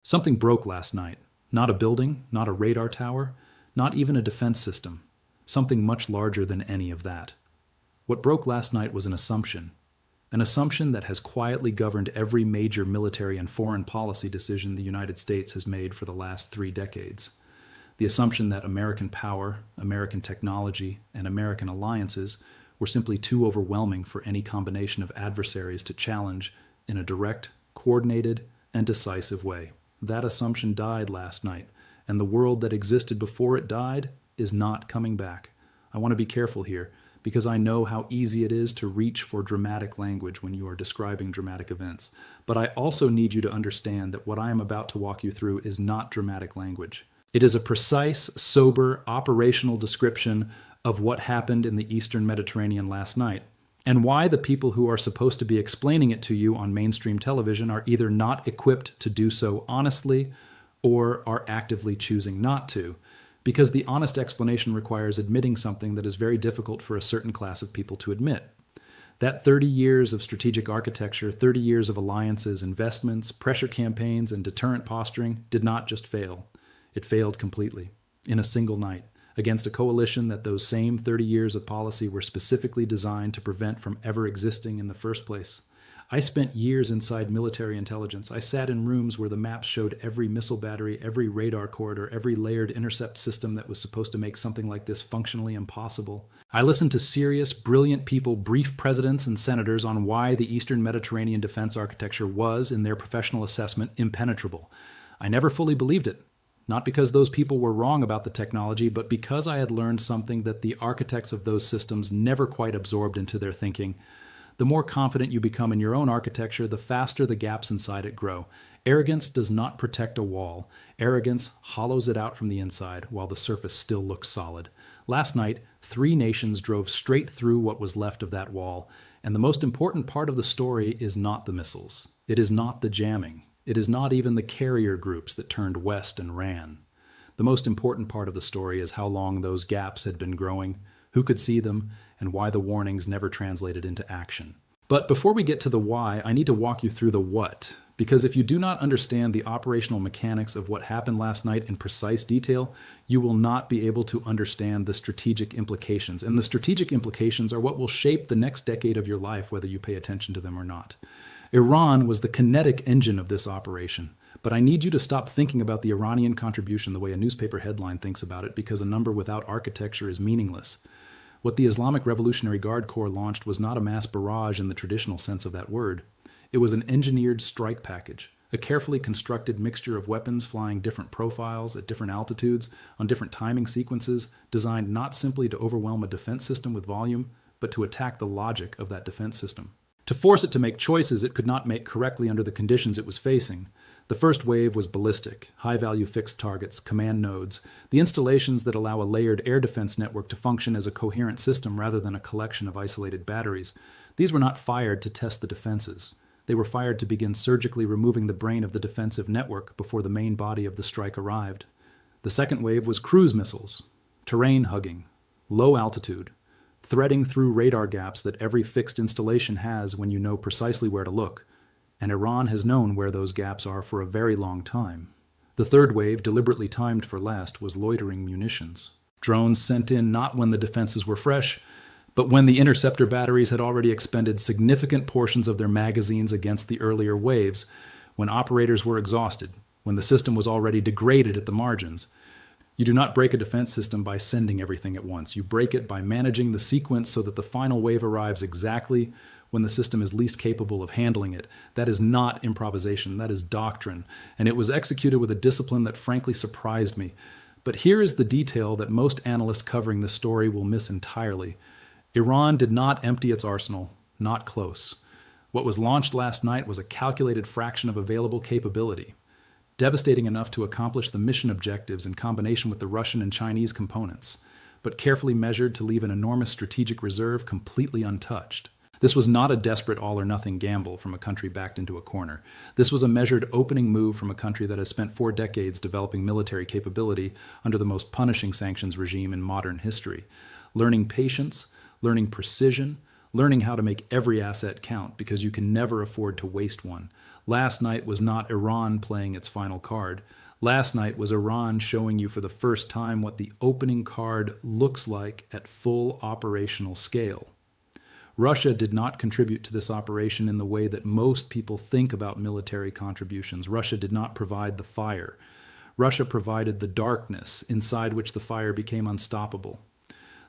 Something broke last night. Not a building, not a radar tower, not even a defense system. Something much larger than any of that. What broke last night was an assumption that has quietly governed every major military and foreign policy decision the United States has made for the last 3 decades. The assumption that American power, American technology, and American alliances were simply too overwhelming for any combination of adversaries to challenge in a direct, coordinated, and decisive way. That assumption died last night, and the world that existed before it died is not coming back. I want to be careful here, because I know how easy it is to reach for dramatic language when you are describing dramatic events. But I also need you to understand that what I am about to walk you through is not dramatic language. It is a precise, sober, operational description of what happened in the Eastern Mediterranean last night, and why the people who are supposed to be explaining it to you on mainstream television are either not equipped to do so honestly or are actively choosing not to, because the honest explanation requires admitting something that is very difficult for a certain class of people to admit. That 30 years of strategic architecture, 30 years of alliances, investments, pressure campaigns, and deterrent posturing did not just fail. It failed completely, in a single night, against a coalition that those same 30 years of policy were specifically designed to prevent from ever existing in the first place. I spent years inside military intelligence. I sat in rooms where the maps showed every missile battery, every radar corridor, every layered intercept system that was supposed to make something like this functionally impossible. I listened to serious, brilliant people brief presidents and senators on why the Eastern Mediterranean defense architecture was, in their professional assessment, impenetrable. I never fully believed it. Not because those people were wrong about the technology, but because I had learned something that the architects of those systems never quite absorbed into their thinking. The more confident you become in your own architecture, the faster the gaps inside it grow. Arrogance does not protect a wall. Arrogance hollows it out from the inside while the surface still looks solid. Last night, 3 nations drove straight through what was left of that wall, and the most important part of the story is not the missiles. It is not the jamming. It is not even the carrier groups that turned west and ran. The most important part of the story is how long those gaps had been growing, who could see them, and why the warnings never translated into action. But before we get to the why, I need to walk you through the what, because if you do not understand the operational mechanics of what happened last night in precise detail, you will not be able to understand the strategic implications. And the strategic implications are what will shape the next decade of your life, whether you pay attention to them or not. Iran was the kinetic engine of this operation, but I need you to stop thinking about the Iranian contribution the way a newspaper headline thinks about it, because a number without architecture is meaningless. What the Islamic Revolutionary Guard Corps launched was not a mass barrage in the traditional sense of that word. It was an engineered strike package, a carefully constructed mixture of weapons flying different profiles at different altitudes on different timing sequences, designed not simply to overwhelm a defense system with volume, but to attack the logic of that defense system. To force it to make choices it could not make correctly under the conditions it was facing. The first wave was ballistic, high-value fixed targets, command nodes, the installations that allow a layered air defense network to function as a coherent system rather than a collection of isolated batteries. These were not fired to test the defenses. They were fired to begin surgically removing the brain of the defensive network before the main body of the strike arrived. The second wave was cruise missiles, terrain hugging, low altitude, threading through radar gaps that every fixed installation has when you know precisely where to look. And Iran has known where those gaps are for a very long time. The third wave, deliberately timed for last, was loitering munitions. Drones sent in not when the defenses were fresh, but when the interceptor batteries had already expended significant portions of their magazines against the earlier waves, when operators were exhausted, when the system was already degraded at the margins. You do not break a defense system by sending everything at once. You break it by managing the sequence so that the final wave arrives exactly when the system is least capable of handling it. That is not improvisation, that is doctrine, and it was executed with a discipline that frankly surprised me. But here is the detail that most analysts covering this story will miss entirely. Iran did not empty its arsenal, not close. What was launched last night was a calculated fraction of available capability, devastating enough to accomplish the mission objectives in combination with the Russian and Chinese components, but carefully measured to leave an enormous strategic reserve completely untouched. This was not a desperate all-or-nothing gamble from a country backed into a corner. This was a measured opening move from a country that has spent 4 decades developing military capability under the most punishing sanctions regime in modern history, learning patience, learning precision, learning how to make every asset count because you can never afford to waste one, Last night was not Iran playing its final card. Last night was Iran showing you for the first time what the opening card looks like at full operational scale. Russia did not contribute to this operation in the way that most people think about military contributions. Russia did not provide the fire. Russia provided the darkness inside which the fire became unstoppable.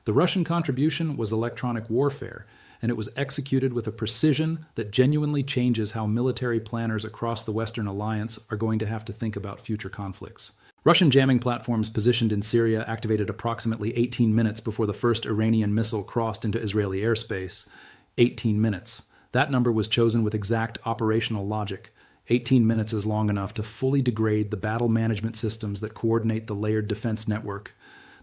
The Russian contribution was electronic warfare, and it was executed with a precision that genuinely changes how military planners across the Western Alliance are going to have to think about future conflicts. Russian jamming platforms positioned in Syria activated approximately 18 minutes before the first Iranian missile crossed into Israeli airspace. 18 minutes. That number was chosen with exact operational logic. 18 minutes is long enough to fully degrade the battle management systems that coordinate the layered defense network.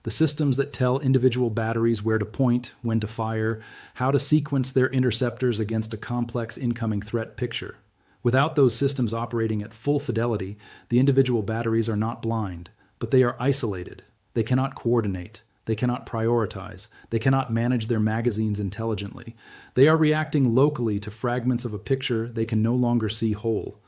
The systems that tell individual batteries where to point, when to fire, how to sequence their interceptors against a complex incoming threat picture. Without those systems operating at full fidelity, the individual batteries are not blind, but they are isolated. They cannot coordinate. They cannot prioritize. They cannot manage their magazines intelligently. They are reacting locally to fragments of a picture they can no longer see whole.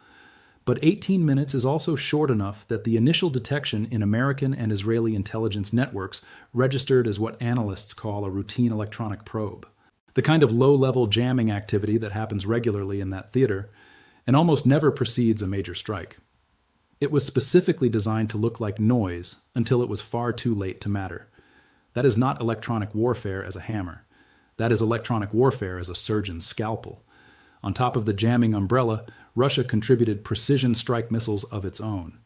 But 18 minutes is also short enough that the initial detection in American and Israeli intelligence networks registered as what analysts call a routine electronic probe. The kind of low-level jamming activity that happens regularly in that theater and almost never precedes a major strike. It was specifically designed to look like noise until it was far too late to matter. That is not electronic warfare as a hammer. That is electronic warfare as a surgeon's scalpel. On top of the jamming umbrella, Russia contributed precision strike missiles of its own.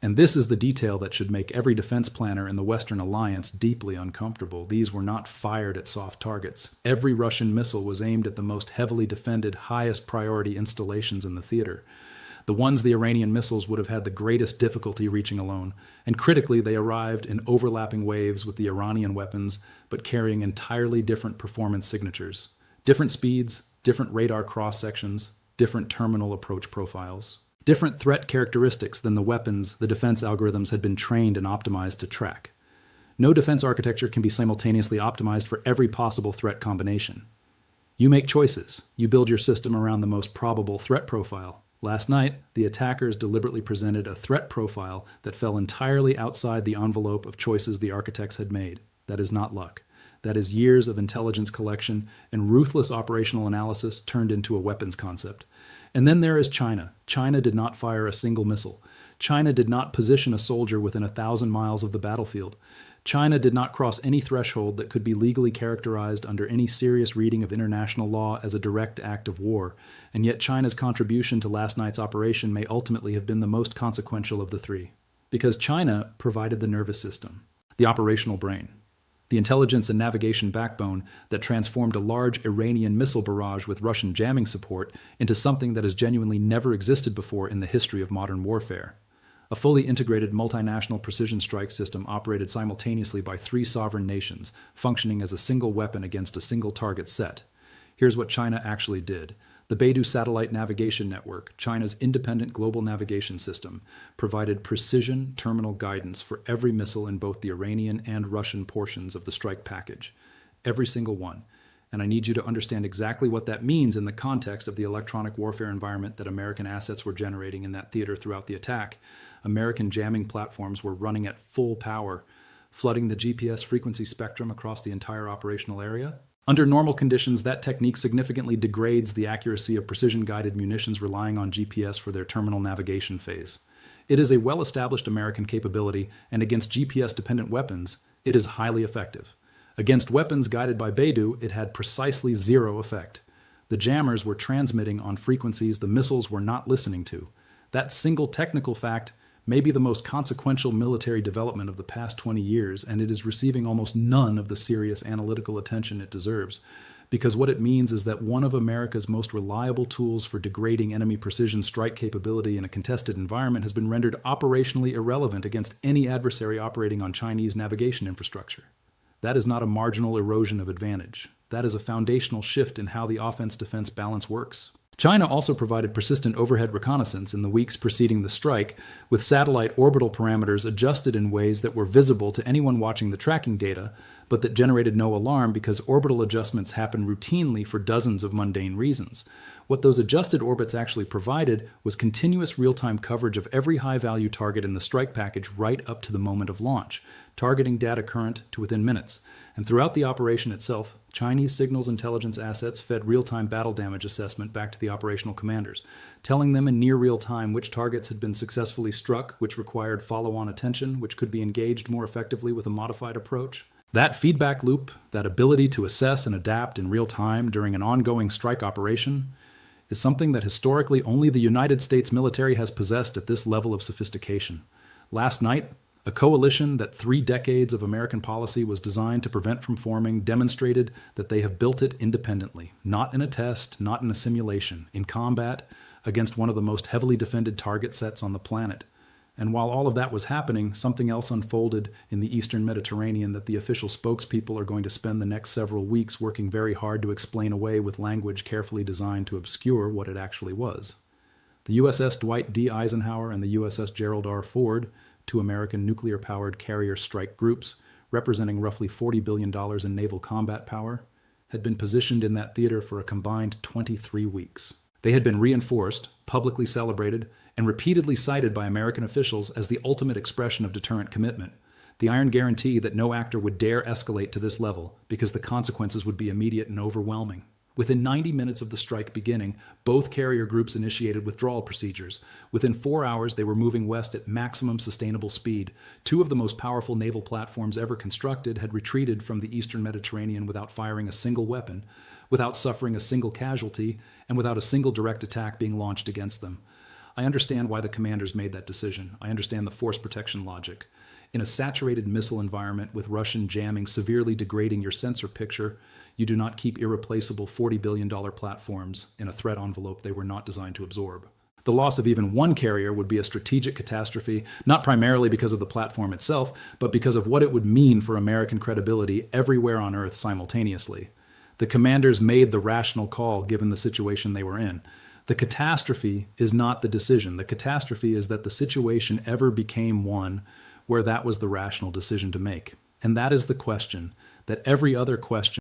And this is the detail that should make every defense planner in the Western Alliance deeply uncomfortable. These were not fired at soft targets. Every Russian missile was aimed at the most heavily defended, highest priority installations in the theater. The ones the Iranian missiles would have had the greatest difficulty reaching alone, and critically they arrived in overlapping waves with the Iranian weapons, but carrying entirely different performance signatures. Different speeds, different radar cross-sections, different terminal approach profiles. Different threat characteristics than the weapons the defense algorithms had been trained and optimized to track. No defense architecture can be simultaneously optimized for every possible threat combination. You make choices. You build your system around the most probable threat profile. Last night, the attackers deliberately presented a threat profile that fell entirely outside the envelope of choices the architects had made. That is not luck. That is years of intelligence collection and ruthless operational analysis turned into a weapons concept. And then there is China. China did not fire a single missile. China did not position a soldier within 1,000 miles of the battlefield. China did not cross any threshold that could be legally characterized under any serious reading of international law as a direct act of war, and yet China's contribution to last night's operation may ultimately have been the most consequential of the three. Because China provided the nervous system, the operational brain, the intelligence and navigation backbone that transformed a large Iranian missile barrage with Russian jamming support into something that has genuinely never existed before in the history of modern warfare. A fully integrated multinational precision strike system operated simultaneously by 3 sovereign nations, functioning as a single weapon against a single target set. Here's what China actually did. The Beidou Satellite Navigation Network, China's independent global navigation system, provided precision terminal guidance for every missile in both the Iranian and Russian portions of the strike package. Every single one. And I need you to understand exactly what that means in the context of the electronic warfare environment that American assets were generating in that theater throughout the attack. American jamming platforms were running at full power, flooding the GPS frequency spectrum across the entire operational area. Under normal conditions, that technique significantly degrades the accuracy of precision-guided munitions relying on GPS for their terminal navigation phase. It is a well-established American capability, and against GPS-dependent weapons, it is highly effective. Against weapons guided by Beidou, it had precisely 0 effect. The jammers were transmitting on frequencies the missiles were not listening to. That single technical fact may be the most consequential military development of the past 20 years, and it is receiving almost none of the serious analytical attention it deserves, because what it means is that one of America's most reliable tools for degrading enemy precision strike capability in a contested environment has been rendered operationally irrelevant against any adversary operating on Chinese navigation infrastructure. That is not a marginal erosion of advantage. That is a foundational shift in how the offense-defense balance works. China also provided persistent overhead reconnaissance in the weeks preceding the strike, with satellite orbital parameters adjusted in ways that were visible to anyone watching the tracking data, but that generated no alarm because orbital adjustments happen routinely for dozens of mundane reasons. What those adjusted orbits actually provided was continuous real-time coverage of every high-value target in the strike package right up to the moment of launch, targeting data current to within minutes. And throughout the operation itself, Chinese signals intelligence assets fed real-time battle damage assessment back to the operational commanders, telling them in near real time which targets had been successfully struck, which required follow-on attention, which could be engaged more effectively with a modified approach. That feedback loop, that ability to assess and adapt in real time during an ongoing strike operation, is something that historically only the United States military has possessed at this level of sophistication. Last night, a coalition that 3 decades of American policy was designed to prevent from forming demonstrated that they have built it independently, not in a test, not in a simulation, in combat against one of the most heavily defended target sets on the planet. And while all of that was happening, something else unfolded in the Eastern Mediterranean that the official spokespeople are going to spend the next several weeks working very hard to explain away with language carefully designed to obscure what it actually was. The USS Dwight D. Eisenhower and the USS Gerald R. Ford, 2 American nuclear-powered carrier strike groups, representing roughly $40 billion in naval combat power, had been positioned in that theater for a combined 23 weeks. They had been reinforced, publicly celebrated, and repeatedly cited by American officials as the ultimate expression of deterrent commitment, the iron guarantee that no actor would dare escalate to this level because the consequences would be immediate and overwhelming. Within 90 minutes of the strike beginning, both carrier groups initiated withdrawal procedures. Within 4 hours, they were moving west at maximum sustainable speed. 2 of the most powerful naval platforms ever constructed had retreated from the Eastern Mediterranean without firing a single weapon, without suffering a single casualty, and without a single direct attack being launched against them. I understand why the commanders made that decision. I understand the force protection logic. In a saturated missile environment with Russian jamming severely degrading your sensor picture, you do not keep irreplaceable $40 billion platforms in a threat envelope they were not designed to absorb. The loss of even one carrier would be a strategic catastrophe, not primarily because of the platform itself, but because of what it would mean for American credibility everywhere on Earth simultaneously. The commanders made the rational call given the situation they were in. The catastrophe is not the decision. The catastrophe is that the situation ever became one where that was the rational decision to make. And that is the question that every other question